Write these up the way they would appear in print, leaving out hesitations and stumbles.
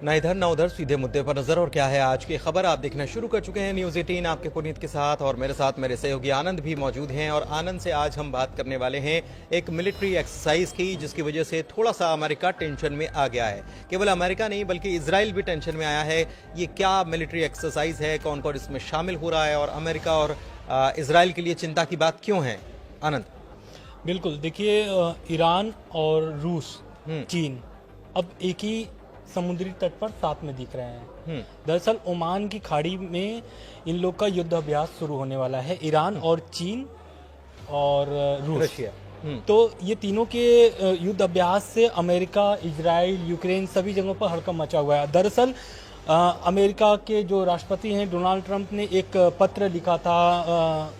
ना इधर ना उधर, सीधे मुद्दे पर नजर। और क्या है आज की खबर, आप देखना शुरू कर चुके हैं न्यूज़ 18 आपके पुनीत के साथ, और मेरे साथ मेरे सहयोगी आनंद भी मौजूद हैं। और आनंद से आज हम बात करने वाले हैं एक मिलिट्री एक्सरसाइज की, जिसकी वजह से थोड़ा सा अमेरिका टेंशन में आ गया है। केवल अमेरिका नहीं बल्कि इजराइल भी टेंशन में आया है। ये क्या मिलिट्री एक्सरसाइज है, कौन कौन इसमें शामिल हो रहा है, और अमेरिका और इजराइल के लिए चिंता की बात क्यों है? आनंद। बिल्कुल, देखिए ईरान और रूस, चीन अब एक ही समुद्री तट पर साथ में दिख रहे हैं। दरअसल ओमान की खाड़ी में इन लोग का युद्ध अभ्यास शुरू होने वाला है, ईरान और चीन और रूस। रशिया। तो ये तीनों के युद्ध अभ्यास से अमेरिका, इजराइल, यूक्रेन सभी जगहों पर हड़कंप मचा हुआ है। दरअसल अमेरिका के जो राष्ट्रपति हैं डोनाल्ड ट्रंप ने एक पत्र लिखा था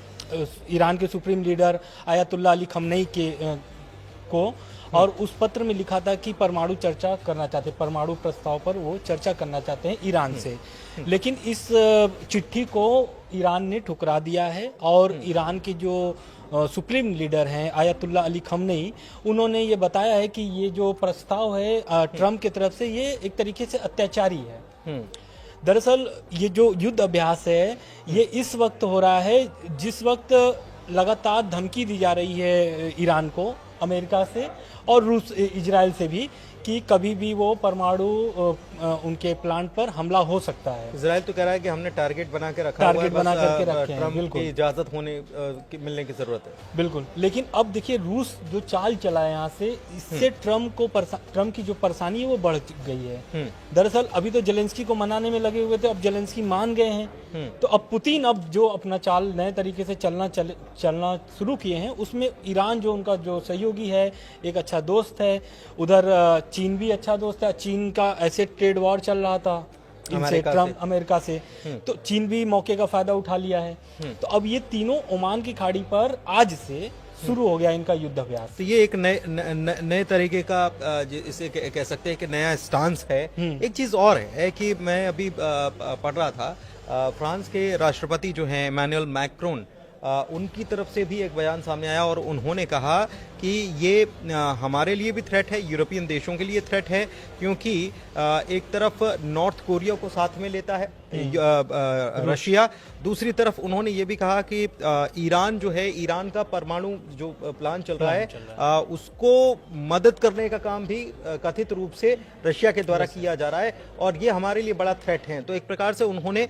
ईरान के supreme leader Ayatollah Ali Khamenei को, और उस पत्र में लिखा था कि परमाणु चर्चा करना चाहते हैं, परमाणु प्रस्ताव पर वो चर्चा करना चाहते हैं ईरान से। लेकिन इस चिट्ठी को ईरान ने ठुकरा दिया है, और ईरान के जो सुप्रीम लीडर हैं आयतुल्लाह अली खमनेई, उन्होंने ये बताया है कि ये जो प्रस्ताव है ट्रंप की तरफ से, ये एक तरीके से अत्याचारी है। दरअसल ये जो युद्ध अभ्यास है ये इस वक्त हो रहा है जिस वक्त लगातार धमकी दी जा रही है ईरान को अमेरिका से और रूस, इजराइल से भी, कि कभी भी वो परमाणु उनके प्लांट पर हमला हो सकता है। इजराइल तो कह रहा है कि हमने टारगेट बना के रखा हुआ है, बना करके रखे हैं। ट्रंप बिल्कुल, की इजाजत मिलने की जरूरत है। बिल्कुल। लेकिन अब देखिए रूस जो चाल चला है यहाँ से, इससे ट्रंप की जो परेशानी है वो बढ़ गई है। दरअसल अभी तो जेलेंस्की को मनाने में लगे हुए थे, अब जेलेंस्की मान गए हैं। तो अब पुतिन अब जो अपना चाल नए तरीके से चलना शुरू किए हैं, उसमें ईरान जो उनका जो सहयोगी है, एक अच्छा दोस्त है, उधर चीन भी अच्छा दोस्त है। चीन का ऐसे ट्रेड वॉर चल रहा था इनसे, ट्रम्प अमेरिका से, तो चीन भी मौके का फायदा उठा लिया है। तो अब ये तीनों ओमान की खाड़ी पर आज से शुरू हो गया इनका युद्ध अभ्यास। तो ये एक नए तरीके का इसे कह सकते हैं कि नया स्टांस है। एक चीज और है कि मैं अभी पढ़ रहा था, फ्रांस के राष्ट्रपति जो हैं इमैनुअल मैक्रोन, उनकी तरफ से भी एक बयान सामने आया, और उन्होंने कहा कि ये हमारे लिए भी थ्रेट है, यूरोपियन देशों के लिए थ्रेट है, क्योंकि एक तरफ नॉर्थ कोरिया को साथ में लेता है रशिया, दूसरी तरफ उन्होंने ये भी कहा कि ईरान जो है, ईरान का परमाणु जो प्लान चल रहा है उसको मदद करने का काम भी कथित रूप से रशिया के द्वारा किया जा रहा है, और ये हमारे लिए बड़ा थ्रेट है। तो एक प्रकार से उन्होंने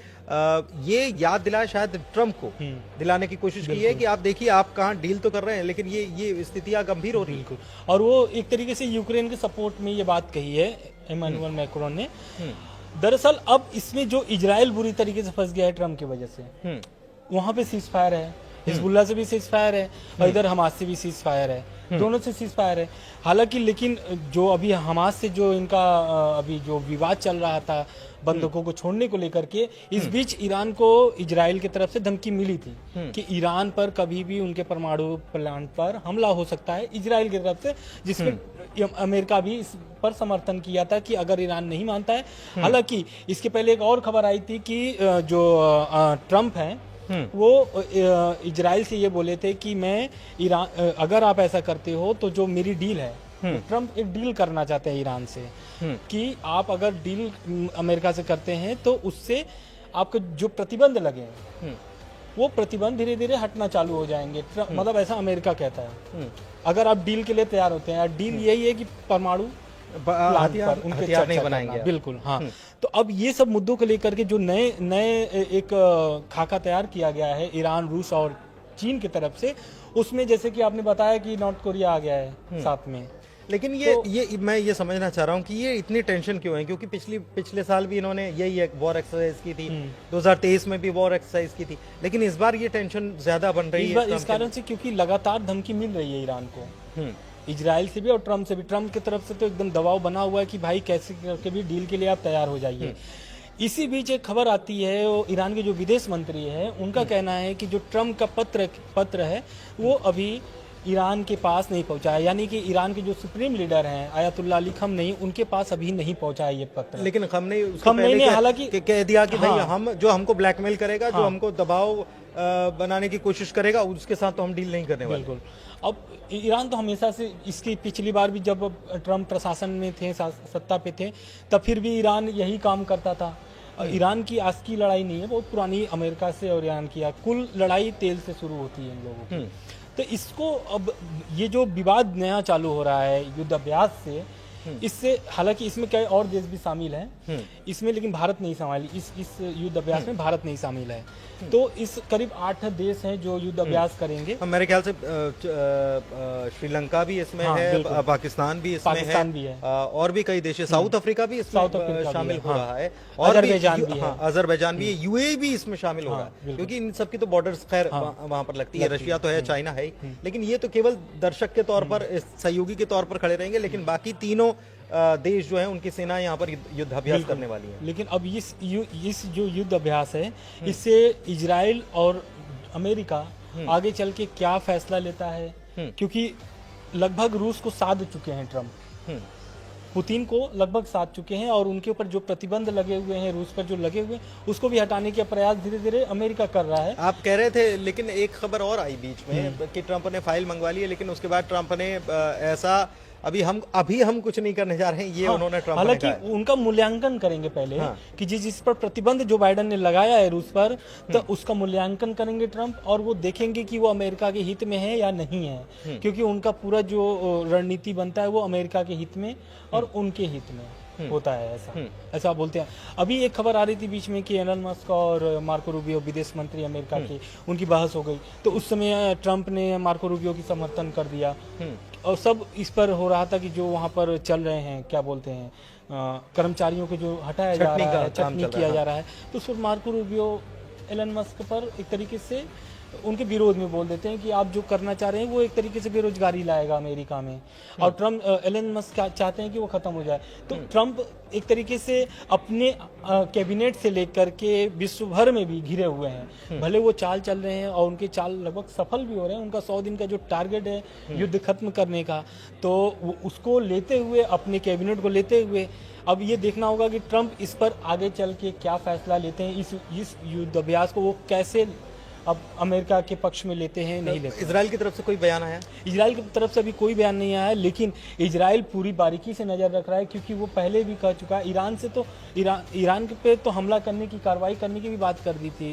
ये याद दिलाया, शायद ट्रंप को दिलाने की कोशिश की है कि आप देखिए, आप कहाँ डील तो कर रहे हैं, लेकिन ये स्थितियां गंभीर हो रही है। और वो एक तरीके से यूक्रेन के सपोर्ट में ये बात कही है इमैनुअल मैक्रोन ने। दरअसल अब इसमें जो इजराइल बुरी तरीके से फंस गया है ट्रंप की वजह से, वहां पे सीज फायर है, हिजबुल्लाह से भी सीज फायर है, और इधर हमास से भी सीज फायर है, दोनों से सीज फायर है। हालांकि लेकिन जो अभी हमास से जो इनका अभी जो विवाद चल रहा था बंधकों को छोड़ने को लेकर के, इस बीच ईरान को इजराइल की तरफ से धमकी मिली थी कि ईरान पर कभी भी उनके परमाणु प्लांट पर हमला हो सकता है इजराइल की तरफ से, जिसमें अमेरिका भी इस पर समर्थन किया था कि अगर ईरान नहीं मानता है। हालांकि इसके पहले एक और खबर आई थी कि जो ट्रंप है वो इजराइल से ये बोले थे कि मैं ईरान, अगर आप ऐसा करते हो तो जो मेरी डील है, ट्रंप एक डील करना चाहते हैं ईरान से, कि आप अगर डील अमेरिका से करते हैं तो उससे आपके जो प्रतिबंध लगे हैं वो प्रतिबंध धीरे धीरे हटना चालू हो जाएंगे। मतलब ऐसा अमेरिका कहता है, अगर आप डील के लिए तैयार होते हैं। डील यही है कि परमाणु हथियार नहीं बनाएंगे। बिल्कुल, हाँ। तो अब ये सब मुद्दों को लेकर के जो नए एक खाका तैयार किया गया है ईरान, रूस और चीन की तरफ से, उसमें जैसे कि आपने बताया कि नॉर्थ कोरिया आ गया है साथ में। लेकिन मैं ये समझना चाह रहा हूँ कि ये इतनी टेंशन क्यों है, क्योंकि पिछले साल भी इन्होंने यही एक वॉर एक्सरसाइज की थी, 2023 में भी वॉर एक्सरसाइज की थी, लेकिन इस बार ये टेंशन ज्यादा बन रही है इस कारण से, क्योंकि लगातार धमकी मिल रही है ईरान को, इजराइल से भी और ट्रंप से भी। ट्रंप की तरफ से तो एकदम दबाव बना हुआ है कि भाई कैसे करके भी डील के लिए आप तैयार हो जाइए। इसी बीच एक खबर आती है, वो ईरान के जो विदेश मंत्री है उनका कहना है कि जो ट्रंप का पत्र है वो अभी ईरान के पास नहीं पहुंचा है, यानी कि ईरान के जो सुप्रीम लीडर हैं आयतुल्लाह अली खamenei उनके पास अभी नहीं पहुंचा है ये पत्र। लेकिन खamenei उसके खamenei पहले ने क्या- हालांकि कह दिया कि भाई हाँ। हम जो हमको ब्लैकमेल करेगा, जो हमको दबाव बनाने की कोशिश करेगा, उसके साथ तो हम डील नहीं करने वाले। बिल्कुल। अब ईरान तो हमेशा से, इसकी पिछली बार भी जब ट्रम्प प्रशासन में थे, सत्ता पे थे, तब फिर भी ईरान यही काम करता था। ईरान की आज की लड़ाई नहीं है, बहुत पुरानी अमेरिका से और ईरान की कुल लड़ाई तेल से शुरू होती है इन लोगों की। तो इसको अब ये जो विवाद नया चालू हो रहा है युद्ध अभ्यास से, इससे हालांकि इसमें कई और देश भी शामिल हैं इसमें, लेकिन भारत नहीं शामिल, इस युद्ध अभ्यास में भारत नहीं शामिल है। तो इस करीब 8 देश हैं जो युद्ध अभ्यास करेंगे। मेरे ख्याल से श्रीलंका भी इसमें हाँ, है, बिल्कुल। पाकिस्तान भी इसमें पाकिस्तान भी है। और भी कई देश है, साउथ अफ्रीका भी इसमें साउथ अफ्रीका भी शामिल है, हो हाँ। रहा है, और अजरबैजान भी है। अजरबैजान भी है, यूएई भी इसमें शामिल हो रहा है, बिल्कुल। क्योंकि इन सबकी तो बॉर्डर्स खैर वहां पर लगती है। रशिया तो है, चाइना है ही, लेकिन ये तो केवल दर्शक के तौर पर, सहयोगी के तौर पर खड़े रहेंगे, लेकिन बाकी तीनों देश जो है उनकी सेना यहाँ पर युद्धाभ्यास करने वाली है। लेकिन अब इस जो युद्ध अभ्यास है, इससे इजराइल और अमेरिका आगे चल के क्या फैसला लेता है, क्योंकि लगभग रूस को साध चुके हैं ट्रम्प, पुतिन को लगभग साध चुके हैं, और उनके ऊपर जो प्रतिबंध लगे हुए हैं, रूस पर जो लगे हुए हैं, उसको भी हटाने का प्रयास धीरे धीरे अमेरिका कर रहा है। आप कह रहे थे, लेकिन एक खबर और आई बीच में कि ट्रम्प ने फाइल मंगवा ली है, लेकिन उसके बाद ट्रम्प ने ऐसा अभी हम कुछ नहीं करने जा रहे हैं, ये उन्होंने ट्रम्प ने कहा है। हालांकि उनका मूल्यांकन करेंगे पहले कि जिस पर प्रतिबंध जो बाइडेन ने लगाया है रूस पर, तो उसका मूल्यांकन करेंगे ट्रम्प, और वो देखेंगे कि वो अमेरिका के हित में है या नहीं है, क्योंकि उनका पूरा जो रणनीति बनता है वो अमेरिका के हित में और उनके हित में होता है, ऐसा बोलते हैं। अभी एक खबर आ रही थी बीच में कि एलन मस्क और मार्को रूबियो, विदेश मंत्री अमेरिका के, उनकी बहस हो गई, तो उस समय ट्रम्प ने मार्को रूबियो की समर्थन कर दिया, और सब इस पर हो रहा था कि जो वहाँ पर चल रहे हैं, क्या बोलते हैं, कर्मचारियों को जो हटाया जा रहा है, छटनी किया जा रहा है, तो उस पर मार्को रूबियो एलन मस्क पर एक तरीके से उनके विरोध में बोल देते हैं कि आप जो करना चाह रहे हैं वो एक तरीके से बेरोजगारी लाएगा अमेरिका में, और ट्रम्प, एलन मस्क चाहते हैं कि वो खत्म हो जाए। तो ट्रम्प एक तरीके से अपने कैबिनेट से लेकर के विश्व भर में भी घिरे हुए हैं, भले वो चाल चल रहे हैं और उनके चाल लगभग सफल भी हो रहे हैं। उनका 100 दिन का जो टारगेट है युद्ध खत्म करने का, तो उसको लेते हुए, अपने कैबिनेट को लेते हुए, अब ये देखना होगा कि ट्रम्प इस पर आगे चल के क्या फैसला लेते हैं, इस युद्ध अभ्यास को वो कैसे अब अमेरिका के पक्ष में लेते हैं, नहीं लेते। इजराइल की तरफ से कोई बयान आया? इजराइल की तरफ से अभी कोई बयान नहीं आया है, लेकिन इजराइल पूरी बारीकी से नजर रख रहा है, क्योंकि वो पहले भी कह चुका है, ईरान से तो ईरान पे तो हमला करने की, कार्रवाई करने की भी बात कर दी थी।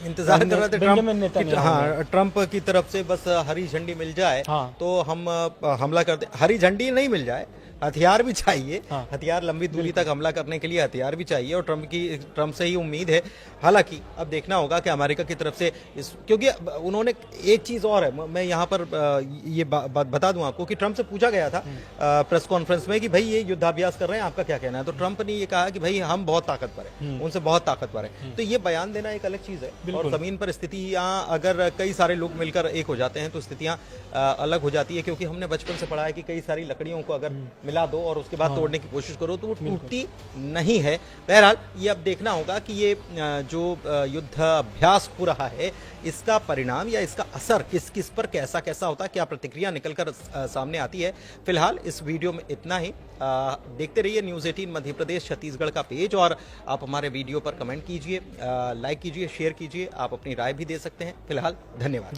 इंतजार कर रहे थे बेंजामिन नेतन्याहू। हाँ, ट्रम्प की तरफ से बस हरी झंडी मिल जाए तो हम हमला कर दे। हरी झंडी नहीं मिल जाए, हथियार भी चाहिए, हथियार, लंबी दूरी तक हमला करने के लिए हथियार भी चाहिए, और ट्रम्प से ही उम्मीद है। हालांकि अब देखना होगा कि अमेरिका की तरफ से क्योंकि उन्होंने एक चीज और है, मैं यहाँ पर ये बात बता दूं आपको कि ट्रम्प से पूछा गया था प्रेस कॉन्फ्रेंस में कि भाई ये युद्धाभ्यास कर रहे हैं, आपका क्या कहना है, तो ट्रम्प ने ये कहा कि भाई हम बहुत ताकतवर हैं, उनसे बहुत ताकतवर हैं। तो ये बयान देना एक अलग चीज है, और जमीन पर स्थितियां अगर कई सारे लोग मिलकर एक हो जाते हैं तो स्थितियां अलग हो जाती है, क्योंकि हमने बचपन से पढ़ा है कि कई सारी लकड़ियों को अगर मिला दो और उसके बाद तोड़ने की कोशिश करो तो वो टूटती नहीं है। बहरहाल ये अब देखना होगा कि ये जो युद्ध अभ्यास हो रहा है, इसका परिणाम या इसका असर किस किस पर कैसा कैसा होता है, क्या प्रतिक्रिया निकलकर सामने आती है। फिलहाल इस वीडियो में इतना ही। देखते रहिए न्यूज़ 18 मध्य प्रदेश छत्तीसगढ़ का पेज, और आप हमारे वीडियो पर कमेंट कीजिए, लाइक कीजिए, शेयर कीजिए, आप अपनी राय भी दे सकते हैं। फिलहाल धन्यवाद।